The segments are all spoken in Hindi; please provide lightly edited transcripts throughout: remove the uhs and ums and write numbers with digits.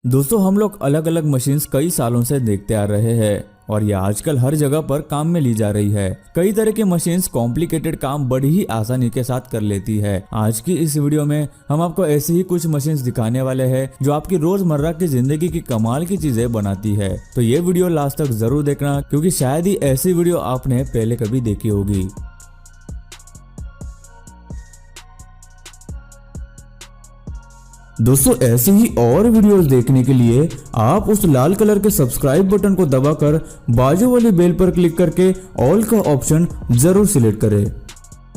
दोस्तों हम लोग अलग अलग मशीन्स कई सालों से देखते आ रहे हैं और ये आजकल हर जगह पर काम में ली जा रही है। कई तरह की मशीन्स कॉम्प्लिकेटेड काम बड़ी ही आसानी के साथ कर लेती है। आज की इस वीडियो में हम आपको ऐसी ही कुछ मशीन्स दिखाने वाले हैं जो आपकी रोजमर्रा की जिंदगी की कमाल की चीजें बनाती है। तो ये वीडियो लास्ट तक जरूर देखना क्योंकि शायद ही ऐसी वीडियो आपने पहले कभी देखी होगी। दोस्तों ऐसे ही और वीडियोस देखने के लिए आप उस लाल कलर के सब्सक्राइब बटन को दबाकर बाजू वाली बेल पर क्लिक करके ऑल का ऑप्शन जरूर सिलेक्ट करें।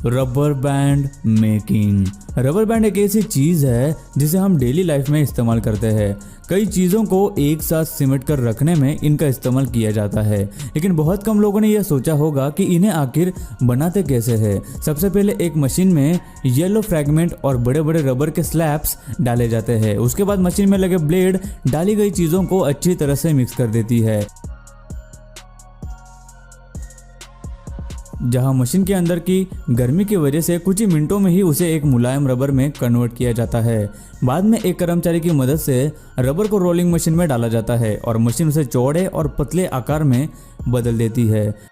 Rubber band making. Rubber band एक ऐसी चीज है जिसे हम डेली लाइफ में इस्तेमाल करते हैं। कई चीजों को एक साथ सिमट कर रखने में इनका इस्तेमाल किया जाता है, लेकिन बहुत कम लोगों ने यह सोचा होगा कि इन्हें आखिर बनाते कैसे हैं। सबसे पहले एक मशीन में येलो फ्रैगमेंट और बड़े बड़े रबर के स्लैब्स डाले जाते हैं। उसके बाद मशीन में लगे ब्लेड डाली गई चीजों को अच्छी तरह से मिक्स कर देती है। जहां मशीन के अंदर की गर्मी की वजह से कुछ ही मिनटों में ही उसे एक मुलायम रबर में कन्वर्ट किया जाता है। बाद में एक कर्मचारी की मदद से रबर को रोलिंग मशीन में डाला जाता है और मशीन उसे चौड़े और पतले आकार में बदल देती है।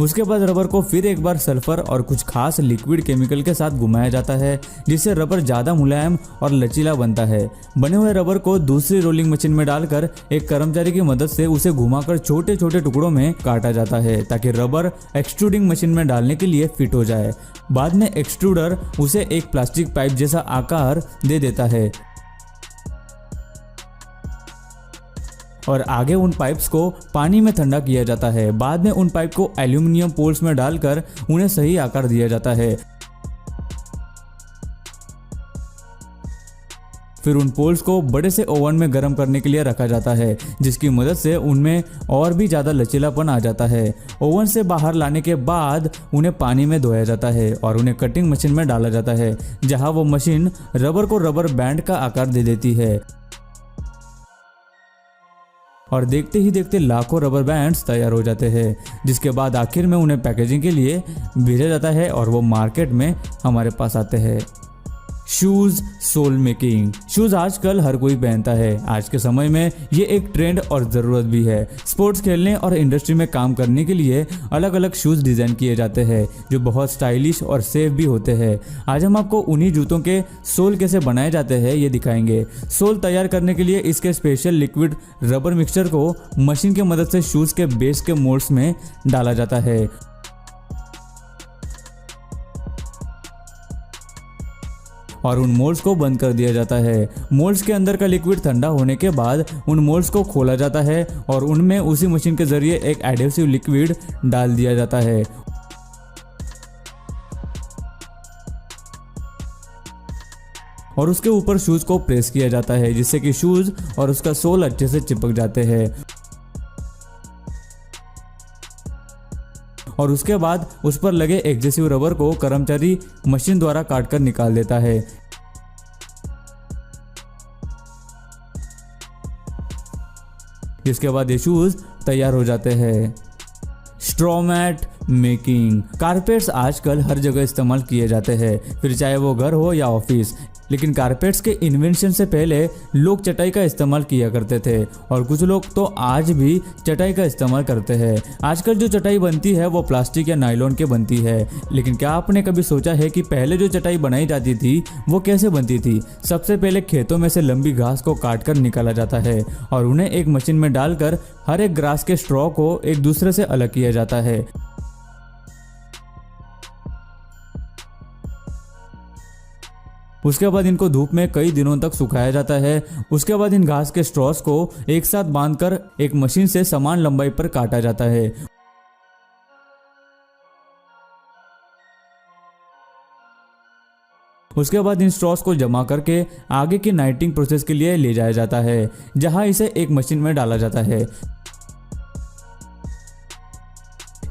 उसके बाद रबर को फिर एक बार सल्फर और कुछ खास लिक्विड केमिकल के साथ घुमाया जाता है जिससे रबर ज्यादा मुलायम और लचीला बनता है। बने हुए रबर को दूसरी रोलिंग मशीन में डालकर एक कर्मचारी की मदद से उसे घुमाकर छोटे छोटे टुकड़ों में काटा जाता है ताकि रबर एक्सट्रूडिंग मशीन में डालने के लिए फिट हो जाए। बाद में एक्सट्रूडर उसे एक प्लास्टिक पाइप जैसा आकार दे देता है और आगे उन पाइप्स को पानी में ठंडा किया जाता है। बाद में उन पाइप को एल्यूमिनियम पोल्स में डालकर उन्हें सही आकार दिया जाता है। फिर उन पोल्स को बड़े से ओवन में गर्म करने के लिए रखा जाता है जिसकी मदद से उनमें और भी ज़्यादा लचीलापन आ जाता है। ओवन से बाहर लाने के बाद उन्हें पानी में धोया जाता है और उन्हें कटिंग मशीन में डाला जाता है जहां वो मशीन रबर को रबर बैंड का आकार दे देती है और देखते ही देखते लाखों रबर बैंड्स तैयार हो जाते हैं, जिसके बाद आखिर में उन्हें पैकेजिंग के लिए भेजा जाता है और वो मार्केट में हमारे पास आते हैं। Shoes soul making. शूज आजकल हर कोई पहनता है। आज के समय में ये एक ट्रेंड और ज़रूरत भी है। स्पोर्ट्स खेलने और इंडस्ट्री में काम करने के लिए अलग अलग शूज़ डिज़ाइन किए जाते हैं जो बहुत स्टाइलिश और सेफ भी होते हैं। आज हम आपको उन्हीं जूतों के सोल कैसे बनाए जाते हैं ये दिखाएंगे। सोल तैयार करने के लिए इसके स्पेशल लिक्विड रबर मिक्सचर को मशीन की मदद से शूज़ के बेस के मोल्ड्स में डाला जाता है और उन मोल्ड्स को बंद कर दिया जाता है। मोल्ड्स के अंदर का लिक्विड ठंडा होने के बाद उन मोल्ड्स को खोला जाता है और उनमें उसी मशीन के जरिए एक एडहेसिव लिक्विड डाल दिया जाता है और उसके ऊपर शूज को प्रेस किया जाता है जिससे कि शूज और उसका सोल अच्छे से चिपक जाते हैं और उसके बाद उस पर लगे एडहेसिव रबर को कर्मचारी मशीन द्वारा काटकर निकाल देता है। जिसके बाद ये शूज तैयार हो जाते हैं। Straw mat making. कारपेट्स आजकल हर जगह इस्तेमाल किए जाते हैं, फिर चाहे वो घर हो या ऑफिस। लेकिन कारपेट्स के इन्वेंशन से पहले लोग चटाई का इस्तेमाल किया करते थे और कुछ लोग तो आज भी चटाई का इस्तेमाल करते हैं। आजकल जो चटाई बनती है वो प्लास्टिक या नायलॉन के बनती है, लेकिन क्या आपने कभी सोचा है कि पहले जो चटाई बनाई जाती थी वो कैसे बनती थी? सबसे पहले खेतों में से लंबी घास को काटकर निकाला जाता है और उन्हें एक मशीन में डालकर हर एक ग्रास के स्ट्रॉ को एक दूसरे से अलग किया जाता है। उसके बाद इनको धूप में कई दिनों तक सुखाया जाता है। उसके बाद इन घास के स्ट्रॉस को एक साथ बांधकर एक मशीन से समान लंबाई पर काटा जाता है। उसके बाद इन स्ट्रॉस को जमा करके आगे की नाइटिंग प्रोसेस के लिए ले जाया जाता है जहां इसे एक मशीन में डाला जाता है।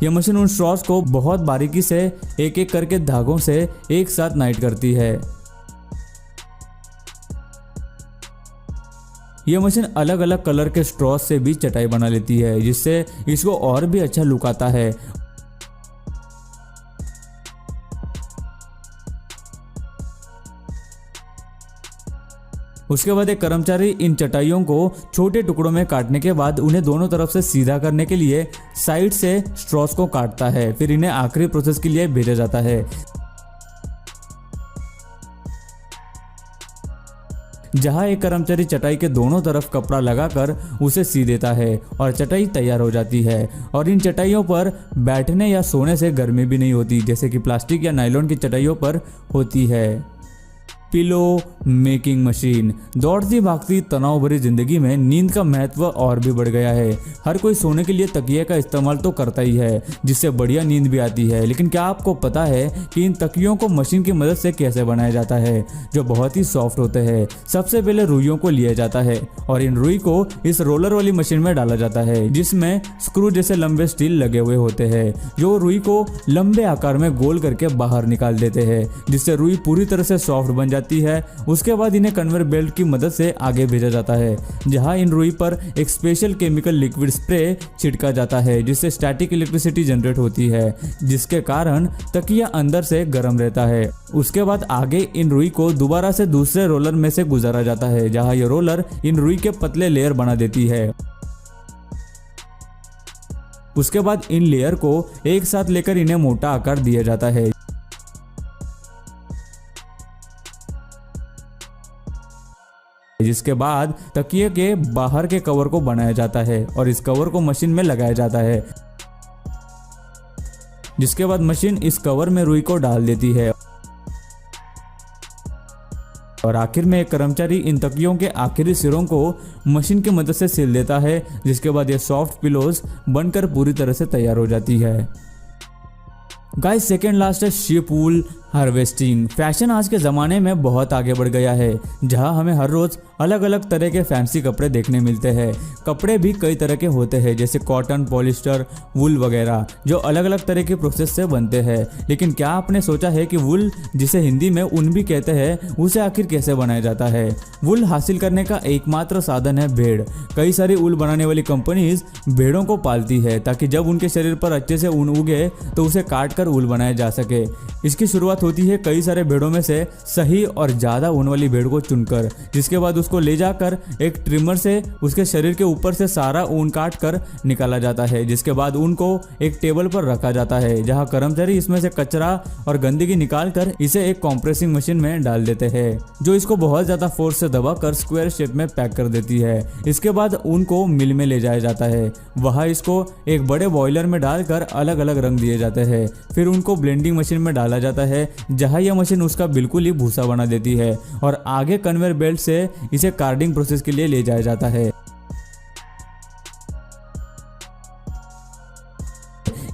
यह मशीन उन स्ट्रॉस को बहुत बारीकी से एक एक करके धागों से एक साथ नाइट करती है। यह मशीन अलग अलग कलर के स्ट्रॉस से भी चटाई बना लेती है जिससे इसको और भी अच्छा लुक आता है। उसके बाद एक कर्मचारी इन चटाइयों को छोटे टुकड़ों में काटने के बाद उन्हें दोनों तरफ से सीधा करने के लिए साइड से स्ट्रॉस को काटता है। फिर इन्हें आखिरी प्रोसेस के लिए भेजा जाता है, जहां एक कर्मचारी चटाई के दोनों तरफ कपड़ा लगाकर उसे सी देता है और चटाई तैयार हो जाती है। और इन चटाइयों पर बैठने या सोने से गर्मी भी नहीं होती, जैसे कि प्लास्टिक या नायलॉन की चटाइयों पर होती है। Pillow making machine. दौड़ती भागती तनाव भरी जिंदगी में नींद का महत्व और भी बढ़ गया है। हर कोई सोने के लिए तकिए का इस्तेमाल तो करता ही है, जिससे बढ़िया नींद भी आती है। लेकिन क्या आपको पता है कि इन तकियों को मशीन की मदद से कैसे बनाया जाता है, जो बहुत ही सॉफ्ट होते हैं। सबसे पहले रुइयों को लिया जाता है और इन रुई को इस रोलर वाली मशीन में डाला जाता है, जिसमें स्क्रू जैसे लंबे स्टील लगे हुए होते हैं, जो रुई को लंबे आकार में गोल करके बाहर निकाल देते हैं, जिससे रुई पूरी तरह से सॉफ्ट बन जाती है। उसके बाद इन्हें कन्वेयर बेल्ट की मदद से आगे भेजा जाता है, जहां इन रुई पर एक स्पेशल केमिकल लिक्विड स्प्रे छिड़का जाता है, जिससे स्टैटिक इलेक्ट्रिसिटी जनरेट होती है, जिसके कारण तकिया अंदर से गर्म रहता है। उसके बाद आगे इन रुई को दोबारा से दूसरे रोलर में से गुजारा जाता है, जहां ये रोलर इन रुई के पतले लेयर बना देती है। उसके बाद इन लेयर को एक साथ लेकर इन्हें मोटा आकार दिया जाता है, जिसके बाद तकिए के बाहर के कवर को बनाया जाता है और इस कवर को मशीन में लगाया जाता है, जिसके बाद मशीन इस कवर में रुई को डाल देती है और आखिर में एक कर्मचारी इन तकियों के आखिरी सिरों को मशीन की मदद से सिल देता है, जिसके बाद ये सॉफ्ट पिलोज बनकर पूरी तरह से तैयार हो जाती है। गाइस, सेकेंड लास्ट है शिप वूल हार्वेस्टिंग। फैशन आज के ज़माने में बहुत आगे बढ़ गया है, जहां हमें हर रोज़ अलग अलग तरह के फैंसी कपड़े देखने मिलते हैं। कपड़े भी कई तरह के होते हैं, जैसे कॉटन, पॉलिस्टर, वुल वगैरह, जो अलग अलग तरह के प्रोसेस से बनते हैं। लेकिन क्या आपने सोचा है कि वुल, जिसे हिंदी में ऊन भी कहते हैं, उसे आखिर कैसे बनाया जाता है? वुल हासिल करने का एकमात्र साधन है भेड़। कई सारी वुल बनाने वाली कंपनीज भेड़ों को पालती है, ताकि जब उनके शरीर पर अच्छे से ऊन उगे तो उसे काट कर वुल बनाया जा सके। इसकी शुरुआत होती है कई सारे भेड़ों में से सही और ज़्यादा ऊन वाली भेड़ को चुनकर, जिसके बाद उसको ले जाकर एक ट्रिमर से उसके शरीर के ऊपर से सारा ऊन काट कर निकाला जाता है, जिसके बाद ऊन को एक टेबल पर रखा जाता है, जहां कर्मचारी इसमें से कचरा और गंदगी निकाल कर इसे एक कॉम्प्रेसिंग मशीन में डाल देते हैं, जो इसको बहुत ज़्यादा फोर्स से दबाकर स्क्वायर शेप में पैक कर देती है। इसके बाद ऊन को मिल में ले जाया जाता है, वहाँ इसको एक बड़े बॉयलर में डालकर अलग अलग रंग दिए जाते हैं। फिर उनको ब्लेंडिंग मशीन में डाला जाता है, जहां यह मशीन उसका बिल्कुल ही भूसा बना देती है और आगे कन्वेयर बेल्ट से इसे कार्डिंग प्रोसेस के लिए ले जाया जाता है।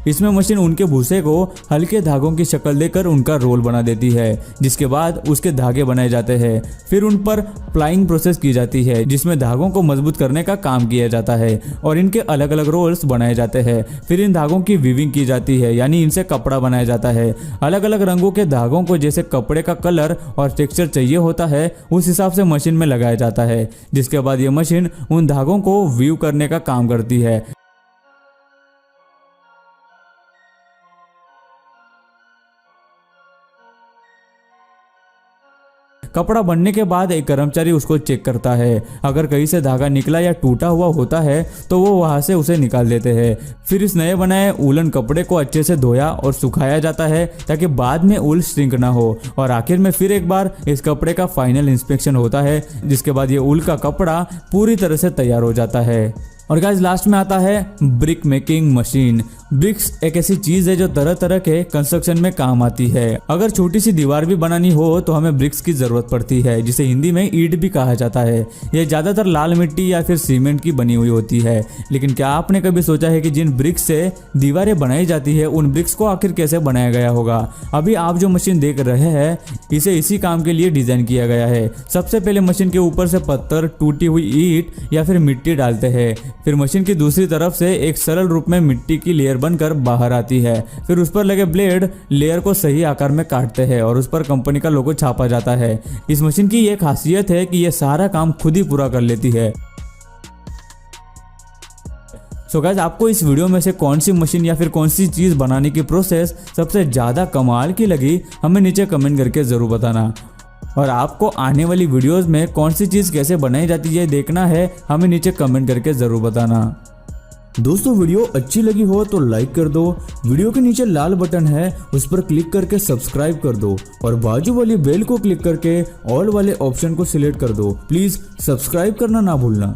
इसमें मशीन उनके भूसे को हल्के धागों की शक्ल देकर उनका रोल बना देती है, जिसके बाद उसके धागे बनाए जाते हैं। फिर उन पर प्लाइंग प्रोसेस की जाती है, जिसमें धागों को मजबूत करने का काम किया जाता है और इनके अलग अलग रोल्स बनाए जाते हैं। फिर इन धागों की वीविंग की जाती है, यानी इनसे कपड़ा बनाया जाता है। अलग अलग रंगों के धागों को जैसे कपड़े का कलर और टेक्सचर चाहिए होता है, उस हिसाब से मशीन में लगाया जाता है, जिसके बाद ये मशीन उन धागों को वीव करने का काम करती है। कपड़ा बनने के बाद एक कर्मचारी उसको चेक करता है। अगर कहीं से धागा निकला या टूटा हुआ होता है तो वो वहां से उसे निकाल देते हैं। फिर इस नए बनाए उलन कपड़े को अच्छे से धोया और सुखाया जाता है, ताकि बाद में ऊल श्रिंक ना हो। और आखिर में फिर एक बार इस कपड़े का फाइनल इंस्पेक्शन होता है, जिसके बाद ये ऊल का कपड़ा पूरी तरह से तैयार हो जाता है। और गाइस, लास्ट में आता है ब्रिक मेकिंग मशीन। ब्रिक्स एक ऐसी चीज है जो तरह तरह के कंस्ट्रक्शन में काम आती है। अगर छोटी सी दीवार भी बनानी हो तो हमें ब्रिक्स की जरूरत पड़ती है, जिसे हिंदी में ईंट भी कहा जाता है। यह ज्यादातर लाल मिट्टी या फिर सीमेंट की बनी हुई होती है। लेकिन क्या आपने कभी सोचा है कि जिन ब्रिक्स से दीवारें बनाई जाती है, उन ब्रिक्स को आखिर कैसे बनाया गया होगा? अभी आप जो मशीन देख रहे हैं, इसे इसी काम के लिए डिजाइन किया गया है। सबसे पहले मशीन के ऊपर से पत्थर, टूटी हुई ईंट या फिर मिट्टी डालते हैं। फिर मशीन की दूसरी तरफ से एक सरल रूप में मिट्टी की लेयर बनकर बाहर आती है। फिर उस पर लगे ब्लेड लेयर को सही आकार में काटते हैं और उस पर कंपनी का लोगो छापा जाता है। इस मशीन की ये खासियत है कि यह सारा काम खुद ही पूरा कर लेती है। सो गाइस, आपको इस वीडियो में से कौन सी मशीन या फिर कौन सी चीज बनाने की प्रोसेस सबसे ज्यादा कमाल की लगी, हमें नीचे कमेंट करके जरूर बताना। और आपको आने वाली वीडियोस में कौन सी चीज़ कैसे बनाई जाती है देखना है, हमें नीचे कमेंट करके ज़रूर बताना। दोस्तों वीडियो अच्छी लगी हो तो लाइक कर दो, वीडियो के नीचे लाल बटन है उस पर क्लिक करके सब्सक्राइब कर दो और बाजू वाली बेल को क्लिक करके ऑल वाले ऑप्शन को सिलेक्ट कर दो। प्लीज़ सब्सक्राइब करना ना भूलना।